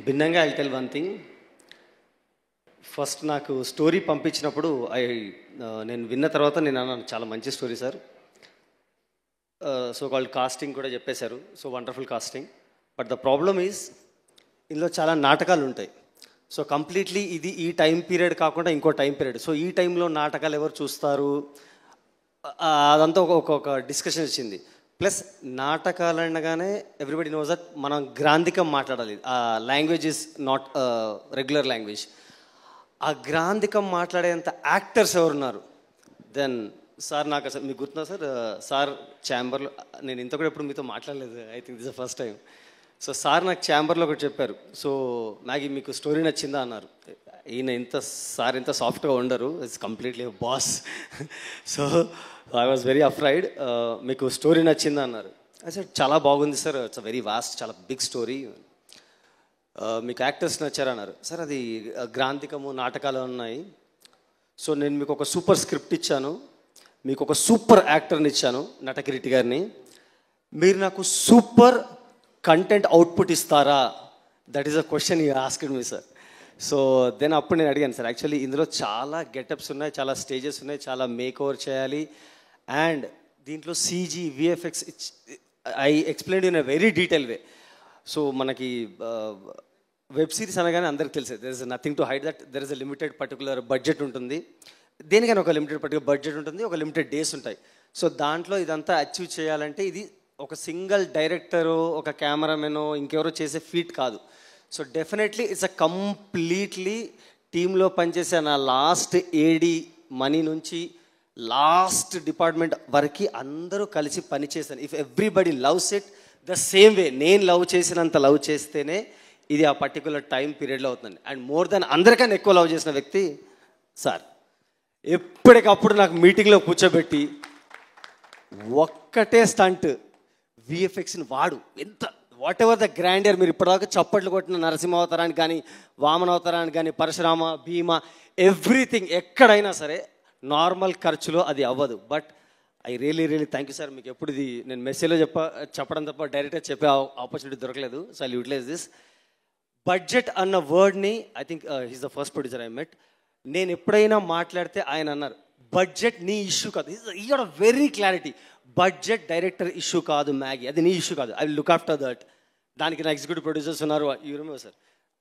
భిన్నంగా I tell one thing. First నాకు story పంపించినప్పుడు నేను విన్న తర్వాత నేను అన్నాను చాలా మంచి story sir. So called casting కూడా చెప్పేశారు. So wonderful casting. But the problem is ఇందులో చాలా నాటకాలు ఉంటాయి. సో కంప్లీట్లీ ఇది ఈ టైం పీరియడ్ కాకుండా ఇంకో టైం పీరియడ్. సో ఈ టైంలో నాటకాలు ఎవరు చూస్తారు అదంతా ఒక డిస్కషన్ వచ్చింది. ప్లస్ నాటకాలు అనగానే ఎవ్రీబడి నోస్ దట్ మనం గ్రాంధికం మాట్లాడాలి. Language is not regular language. ఆ గ్రాంధికం మాట్లాడేంత యాక్టర్స్ ఎవరున్నారు? దెన్ సార్ నాకు అసలు మీకు గుర్తుందా సార్? సార్ ఛాంబర్లో నేను ఇంత కూడా ఎప్పుడు మీతో మాట్లాడలేదు. I think this the first time. So sir నాకు ఛాంబర్లో ఒకటి చెప్పారు. సో మ్యాగీ మీకు స్టోరీ నచ్చిందా అన్నారు. ఈయన సార్ ఇంత సాఫ్ట్గా ఉండరు, it's completely boss. So I was very afraid. మీకు స్టోరీ నచ్చిందా అన్నారు. సార్ చాలా బాగుంది sir, it's a very vast, చాలా బిగ్ స్టోరీ. మీకు యాక్టర్స్ నచ్చారన్నారు. సార్ అది గ్రాంధికము నాటకాలు ఉన్నాయి. సో నేను మీకు ఒక సూపర్ స్క్రిప్ట్ ఇచ్చాను, మీకు ఒక సూపర్ యాక్టర్ని ఇచ్చాను, నటకిరీటి గారిని. మీరు నాకు సూపర్ కంటెంట్ అవుట్పుట్ ఇస్తారా? That is a question you asked me sir. So then అప్పుడు నేను అడిగాను సార్, యాక్చువల్లీ ఇందులో చాలా గెటప్స్ ఉన్నాయి, చాలా స్టేజెస్ ఉన్నాయి, చాలా మేక్ ఓవర్ చేయాలి. అండ్ దీంట్లో CG VFX I explained in a very detail way. So మనకి వెబ్ సిరీస్ అనగానే అందరికి తెలిసే there is nothing to hide that there is a limited particular budget ఉంటుంది. దేనికైనా ఒక లిమిటెడ్ పర్టికులర్ బడ్జెట్ ఉంటుంది, ఒక లిమిటెడ్ డేస్ ఉంటాయి. సో దాంట్లో ఇదంతా అచీవ్ చేయాలంటే ఇది ఒక సింగిల్ డైరెక్టరు, ఒక కెమెరామెనో, ఇంకెవరో చేసే ఫీట్ కాదు. So definitely it's a completely టీంలో పనిచేసే నా లాస్ట్ ఏడి మనీ నుంచి లాస్ట్ డిపార్ట్మెంట్ వరకు అందరూ కలిసి పనిచేశాను. If everybody loves it the same వే నేను లవ్ చేసినంత లవ్ చేస్తేనే ఇది ఆ పర్టికులర్ టైం పీరియడ్లో అవుతుంది. అండ్ మోర్ దెన్ అందరికన్నా ఎక్కువ లవ్ చేసిన వ్యక్తి సార్. ఎప్పటికప్పుడు నాకు మీటింగ్లో కూర్చోబెట్టి ఒక్కటే స్టంట్ విఎఫ్ఎక్స్ని వాడు, ఎంత వాట్ ఎవర్ ద గ్రాండియర్, మీరు ఇప్పటిదాకా చప్పట్లు కొట్టిన నరసింహ అవతారానికి కానీ, వామన అవతారానికి కానీ, పరశురామ, భీమ, ఎవ్రీథింగ్ ఎక్కడైనా సరే నార్మల్ ఖర్చులో అది అవ్వదు. But I really thank you sir. మీకు ఎప్పుడు ఇది నేను మెసేజ్లో చెప్పడం తప్ప డైరెక్ట్గా చెప్పే ఆపర్చునిటీ దొరకలేదు. So I utilize this. Budget అన్న వర్డ్ని I think he's the first producer I met. నేను ఎప్పుడైనా మాట్లాడితే ఆయన అన్నారు బడ్జెట్ నీ ఇష్యూ కాదు. ఈ got a very clarity. Budget director issue కాదు మ్యాగీ, అది నీ ఇష్యూ కాదు. I will look after that. దానికి నా ఎగ్జిక్యూటివ్ ప్రొడ్యూసర్స్ ఉన్నారు, యూ రిమెంబర్ సార్,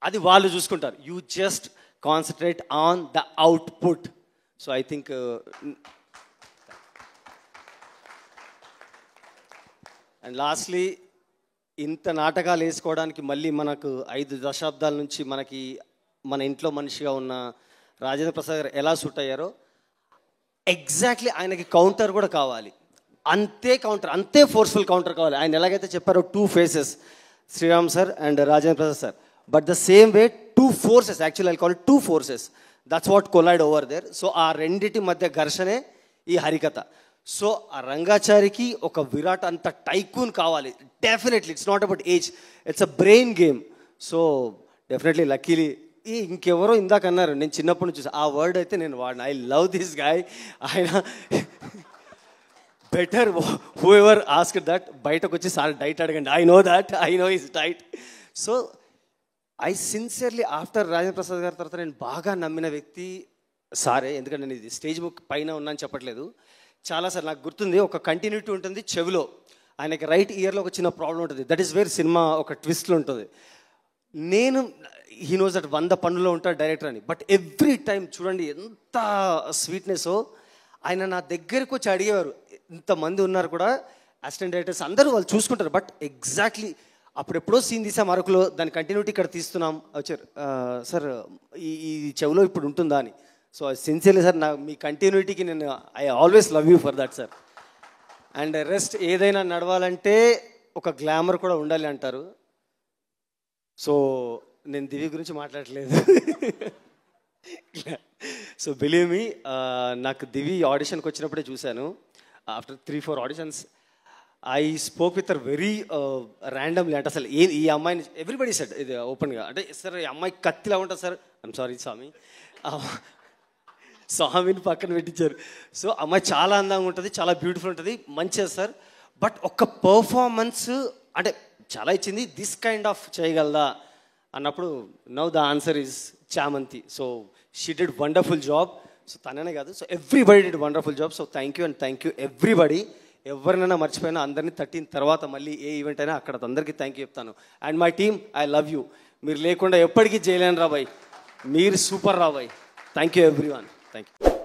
అది వాళ్ళు చూసుకుంటారు. You just concentrate on the output. So I think and lastly ఇంత నాటకాలు వేసుకోవడానికి మళ్ళీ మనకు 5 దశాబ్దాల నుంచి మనకి మన ఇంట్లో మనిషిగా ఉన్న రాజేంద్ర ప్రసాద్ గారు ఎలా సూట్ అయ్యారో ఎగ్జాక్ట్లీ ఆయనకి కౌంటర్ కూడా కావాలి. అంతే కౌంటర్, అంతే ఫోర్స్ఫుల్ కౌంటర్ కావాలి. ఆయన ఎలాగైతే చెప్పారో 2 faces Sriram sir and Rajendra Prasad sir, but the same way 2 forces, actually I call it 2 forces. That's what collide over there. So ఆ రెండిటి మధ్య ఘర్షణే ఈ హరికథ. సో ఆ రంగాచారికి ఒక విరాట్ అంత టైకూన్ కావాలి. Definitely it's not about age, it's a brain game. So definitely luckily ఇంకెవరో ఇందాక అన్నారు, నేను చిన్నప్పటి నుంచి ఆ వర్డ్ అయితే నేను వాడిన. I love this guy. ఆయన better who ever ask that. బయటకు వచ్చి సార్ డైట్ అడగండి, I know that, I know his diet. So I sincerely after Rajendra Prasad గారి తర్వాత నేను బాగా నమ్మిన వ్యక్తి సారే. ఎందుకంటే నేను ఇది స్టేజ్ బుక్ పైన ఉన్నాను చెప్పట్లేదు. చాలాసార్లు నాకు గుర్తుంది, ఒక కంటిన్యూటీ ఉంటుంది చెవిలో. ఆయనకి రైట్ ఇయర్లో ఒక చిన్న ప్రాబ్లం ఉంటుంది. దట్ ఈస్ వేర్ సినిమా ఒక ట్విస్ట్లో ఉంటుంది. నేను హీ నోస్ దట్ 100 పనుల్లో ఉంటాడు డైరెక్టర్ అని. బట్ ఎవ్రీ టైం చూడండి ఎంత స్వీట్నెస్. ఆయన నా దగ్గరకు వచ్చి అడిగేవారు, ఇంతమంది ఉన్నారు కూడా అసిస్టెంట్ డైరెక్టర్స్ అందరూ వాళ్ళు చూసుకుంటారు. బట్ ఎగ్జాక్ట్లీ అప్పుడు ఎప్పుడో సీన్ తీసాం అరకులో, దాని కంటిన్యూటీ ఇక్కడ తీస్తున్నాం, వచ్చారు సార్ ఈ చెవిలో ఇప్పుడు ఉంటుందా అని. సో సిన్సియర్లీ సార్, నా మీ కంటిన్యూటీకి నేను I always love you for that sir. And rest ఏదైనా నడవాలంటే ఒక గ్లామర్ కూడా ఉండాలి అంటారు. సో నేను దివి గురించి మాట్లాడట్లేదు. సో బిలీవ్ మీ, నాకు దివి ఆడిషన్కి వచ్చినప్పుడే చూశాను. After 3-4 auditions I spoke with her very randomly. అంటే అసలు ఈ అమ్మాయిని ఎవ్రీబడి సెడ్ ఇది ఓపెన్గా, అంటే సార్ ఈ అమ్మాయి కత్తిలా ఉంటుంది సార్. ఐమ్ సారీ స్వామి, స్వామిని పక్కన పెట్టించారు. సో అమ్మాయి చాలా అందంగా ఉంటుంది, చాలా బ్యూటిఫుల్ ఉంటుంది, మంచిది సార్. బట్ ఒక్క పర్ఫార్మెన్స్ అంటే చాలా ఇచ్చింది, దిస్ కైండ్ ఆఫ్ చేయగలదా అన్నప్పుడు నౌ ద ఆన్సర్ ఈజ్ చామంతి. So she did wonderful job. So తననే కాదు, so everybody did wonderful job. So thank you and thank you everybody. ఎవరినైనా మర్చిపోయినా అందరినీ 13 తర్వాత మళ్ళీ ఏ ఈవెంట్ అయినా అక్కడ అందరికీ థ్యాంక్ యూ చెప్తాను. And my team, I love you. మీరు లేకుండా ఎప్పటికీ చేయలేను రాబాయ్. మీరు సూపర్ రాబాయ్. Thank you everyone. Thank you.